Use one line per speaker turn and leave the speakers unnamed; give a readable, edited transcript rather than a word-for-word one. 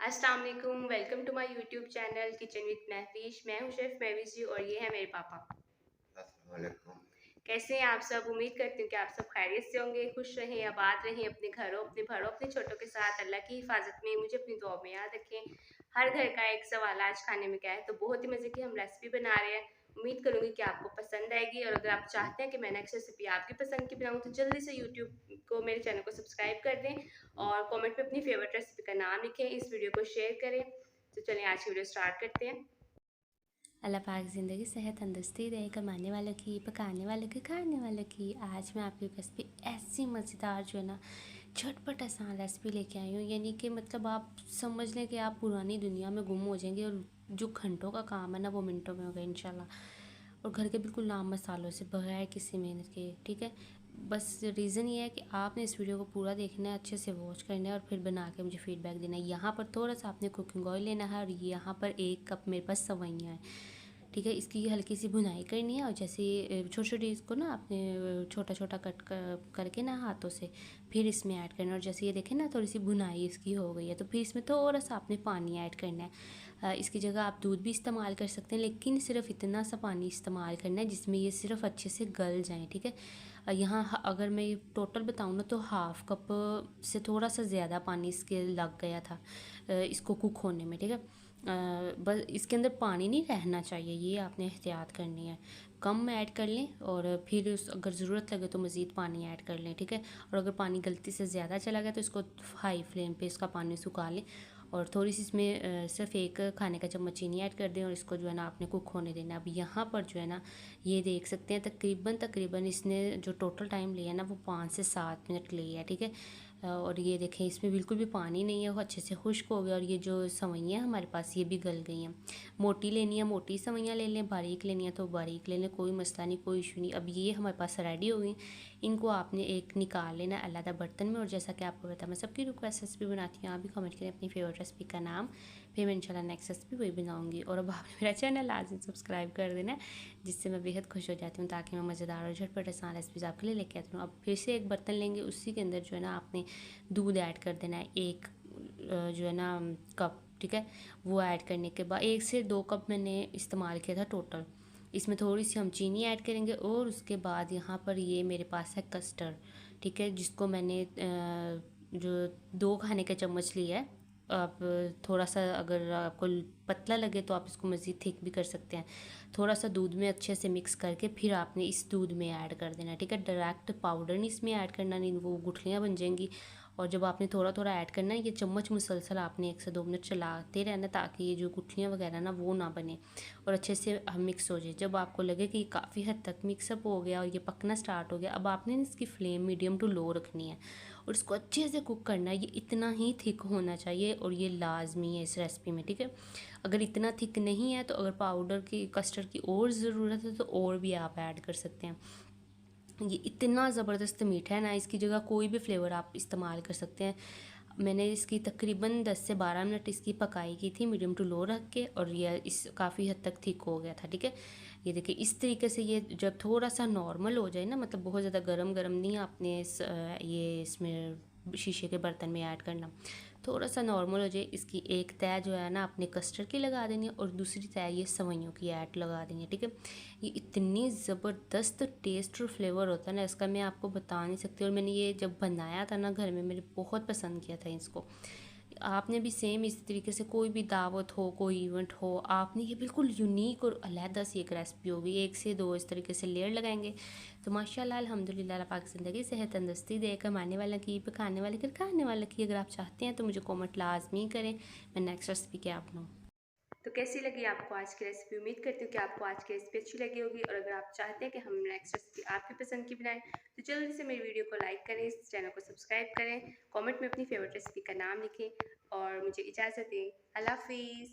अस्सलाम वालेकुम, welcome to my YouTube channel kitchen with महफिश। मैं हूं शेफ़ महविश जी और ये है मेरे पापा।
अस्सलाम वालेकुम।
कैसे हैं आप सब? उम्मीद करती हूँ कि आप सब खैरियत से होंगे, खुश रहें, आबाद रहें अपने घरों, अपने भरों, अपने छोटों के साथ। अल्लाह की हिफाज़त में मुझे अपनी दुआओं में याद रखें। हर घर का एक सवाल आज खाने में क्या है, तो बहुत ही मज़े की हम रेसिपी बना रहे हैं। उम्मीद करूँगी कि आपको पसंद आएगी और अगर आप चाहते हैं कि मैं नेक्स्ट रेसिपी आपकी पसंद की बनाऊँ तो जल्दी से यूट्यूब को मेरे चैनल को सब्सक्राइब कर दें और कमेंट में अपनी फेवरेट रेसिपी का नाम लिखें, इस वीडियो को शेयर करें। तो चलिए आज की वीडियो स्टार्ट करते हैं।
अल्लाह पाक ज़िंदगी सेहत तंदुरुस्ती दे, कमाने वालों की, पकाने वालों की, खाने वालों की। आज मैं आपकी रेसिपी ऐसी मज़ेदार जो है ना झटपट आसान रेसिपी लेके आई हूँ, यानी कि मतलब आप समझ लें कि आप पुरानी दुनिया में गुम हो जाएंगे और जो घंटों का काम है ना वो मिनटों में होगा इंशाल्लाह। और घर के बिल्कुल नाम मसालों से बगैर किसी मेहनत के, ठीक है। बस रीज़न ये है कि आपने इस वीडियो को पूरा देखना है, अच्छे से वॉच करना है और फिर बना के मुझे फीडबैक देना है। यहाँ पर थोड़ा सा आपने कुकिंग ऑयल लेना है और यहाँ पर 1 कप मेरे पास सवैयाँ हैं, ठीक है। इसकी हल्की सी भुनाई करनी है और जैसे छोटी छोटी इसको ना आपने छोटा छोटा करके ना हाथों से फिर इसमें ऐड करना है। और जैसे ये देखें ना थोड़ी सी भुनाई इसकी हो गई है तो फिर इसमें थोड़ा सा आपने पानी ऐड करना है। इसकी जगह आप दूध भी इस्तेमाल कर सकते हैं, लेकिन सिर्फ इतना सा पानी इस्तेमाल करना है जिसमें ये सिर्फ अच्छे से गल जाएँ, ठीक है। यहाँ अगर मैं ये टोटल बताऊँ ना तो 1/2 कप से थोड़ा सा ज़्यादा पानी इसके लग गया था इसको कुक होने में, ठीक है। बस इसके अंदर पानी नहीं रहना चाहिए, ये आपने एहतियात करनी है। कम ऐड कर लें और फिर अगर ज़रूरत लगे तो मज़ीद पानी ऐड कर लें, ठीक है। और अगर पानी गलती से ज़्यादा चला गया तो इसको हाई फ्लेम पे इसका पानी सुखा लें और थोड़ी सी इसमें सिर्फ 1 खाने का चम्मच चीनी ऐड कर दें और इसको जो है ना आपने कुक होने देना। अब यहाँ पर जो है ना ये देख सकते हैं तकरीबन तकरीबन इसने जो टोटल टाइम लिया ना वो 5 से 7 मिनट लिया है, ठीक है। और ये देखें इसमें बिल्कुल भी पानी नहीं है, वो अच्छे से खुश्क हो गया और ये जो सवैयाँ हमारे पास ये भी गल गई हैं। मोटी लेनी है मोटी सवैयाँ ले लें, बारीक लेनी है तो बारीक ले लें, कोई मसला नहीं, कोई इशू नहीं। अब ये हमारे पास रेडी हो गई, इनको आपने एक निकाल लेना है अलग बर्तन में। और जैसा कि आपको पता है मैं सबकी रिक्वेस्ट रेसिपी बनाती हूँ, आप भी कमेंट करें अपनी फेवरेट रेसिपी का नाम, फिर मैं इंशाल्लाह नेक्स्ट रेसिपी वही बनाऊँगी। और अब आपने मेरा चैनल लाजमी सब्सक्राइब कर देना, जिससे मैं बेहद खुश हो जाती हूँ, ताकि मैं मज़ेदार और झटपट आसान रेसिपीज़ आपके लिए लेके आती हूँ। अब फिर से एक बर्तन लेंगे, उसी के अंदर जो है ना आपने दूध ऐड कर देना है, 1 जो है ना कप, ठीक है। वो ऐड करने के बाद 1 से 2 कप मैंने इस्तेमाल किया था टोटल। इसमें थोड़ी सी हम चीनी ऐड करेंगे और उसके बाद यहाँ पर ये मेरे पास है कस्टर्ड, ठीक है, जिसको मैंने जो 2 खाने के चम्मच लिया है। आप थोड़ा सा अगर आपको पतला लगे तो आप इसको मज़ीद थिक भी कर सकते हैं। थोड़ा सा दूध में अच्छे से मिक्स करके फिर आपने इस दूध में ऐड कर देना, ठीक है। डायरेक्ट पाउडर नहीं इसमें ऐड करना, नहीं वो गुठलियाँ बन जाएंगी। और जब आपने थोड़ा थोड़ा ऐड करना है, ये चम्मच मुसलसल आपने 1 से 2 मिनट चलाते रहना, ताकि ये जो गुठलियाँ वगैरह ना वो ना बने और अच्छे से मिक्स हो जाए। जब आपको लगे कि काफ़ी हद तक मिक्सअप हो गया और ये पकना स्टार्ट हो गया, अब आपने इसकी फ्लेम मीडियम टू लो रखनी है और इसको अच्छे से कुक करना है। ये इतना ही थिक होना चाहिए और ये लाजमी है इस रेसिपी में, ठीक है। अगर इतना थिक नहीं है तो अगर पाउडर की कस्टर्ड की और ज़रूरत है तो और भी आप ऐड कर सकते हैं। ये इतना ज़बरदस्त मीठा है ना, इसकी जगह कोई भी फ्लेवर आप इस्तेमाल कर सकते हैं। मैंने इसकी तकरीबन 10 से 12 मिनट इसकी पकाई की थी मीडियम टू लो रख के, और ये इस काफ़ी हद तक थिक हो गया था, ठीक है। ये देखिए इस तरीके से ये जब थोड़ा सा नॉर्मल हो जाए ना, मतलब बहुत ज़्यादा गरम गरम नहीं आपने ये इसमें शीशे के बर्तन में ऐड करना, थोड़ा सा नॉर्मल हो जाए। इसकी एक तय जो है ना आपने कस्टर्ड की लगा देनी है और दूसरी तय ये सवैयों की ऐड लगा देनी है, ठीक है। ये इतनी ज़बरदस्त टेस्ट और फ्लेवर होता है ना इसका, मैं आपको बता नहीं सकती। और मैंने ये जब बनाया था ना घर में, मेरे बहुत पसंद किया था इसको। आपने भी सेम इसी तरीके से कोई भी दावत हो, कोई इवेंट हो, आपने ये बिल्कुल यूनिक और अलहदा सी एक रेसिपी होगी, 1 से 2 इस तरीके से लेयर लगाएंगे तो माशाल्लाह अल्हम्दुलिल्लाह पाक ज़िंदगी सेहत तंदुरुस्ती दे, कमाने वाला की, पकाने वाले की, खाने वाले की। अगर आप चाहते हैं तो मुझे कमेंट लाजमी करें, मैं नेक्स्ट रेसिपी क्या बनाऊँ।
तो कैसी लगी आपको आज की रेसिपी? उम्मीद करती हूँ कि आपको आज की रेसिपी अच्छी लगी होगी और अगर आप चाहते हैं कि हम नेक्स्ट रेसिपी आपकी पसंद की बनाएं तो जल्दी से मेरी वीडियो को लाइक करें, इस चैनल को सब्सक्राइब करें, कमेंट में अपनी फेवरेट रेसिपी का नाम लिखें और मुझे इजाज़त दें। अल्लाह हाफिज़।